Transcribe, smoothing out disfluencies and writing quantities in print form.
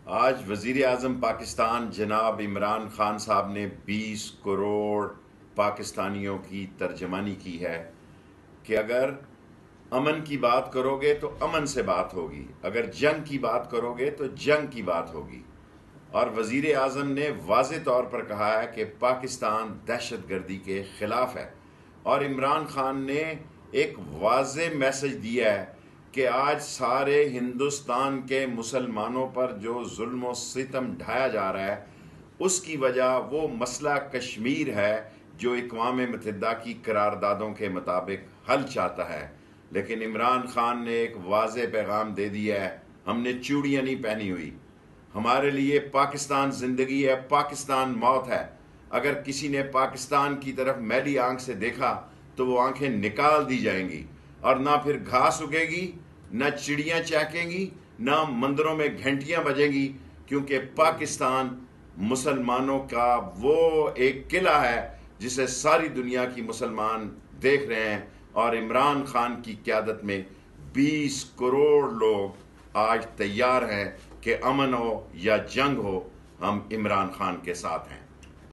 आज वज़ीर आज़म पाकिस्तान जनाब इमरान खान साहब ने 20 करोड़ पाकिस्तानियों की तर्जमानी की है कि अगर अमन की बात करोगे तो अमन से बात होगी, अगर जंग की बात करोगे तो जंग की बात होगी। और वज़ीर आज़म ने वाज़े तौर पर कहा है कि पाकिस्तान दहशतगर्दी के ख़िलाफ़ है। और इमरान खान ने एक वाज़े मैसेज दिया है कि आज सारे हिंदुस्तान के मुसलमानों पर जो जुल्म व सितम ढाया जा रहा है उसकी वजह वो मसला कश्मीर है जो इक़वाम मुत्तहिदा की करारदादों के मुताबिक हल चाहता है। लेकिन इमरान खान ने एक वाज़े पैगाम दे दिया है, हमने चूड़ियाँ नहीं पहनी हुई, हमारे लिए पाकिस्तान जिंदगी है, पाकिस्तान मौत है। अगर किसी ने पाकिस्तान की तरफ मैली आंख से देखा तो वो आंखें निकाल दी जाएंगी और ना फिर घास उगेगी, ना चिड़ियां चहकेंगी, ना मंदिरों में घंटियां बजेंगी, क्योंकि पाकिस्तान मुसलमानों का वो एक किला है जिसे सारी दुनिया की मुसलमान देख रहे हैं। और इमरान खान की क़यादत में 20 करोड़ लोग आज तैयार हैं कि अमन हो या जंग हो, हम इमरान खान के साथ हैं।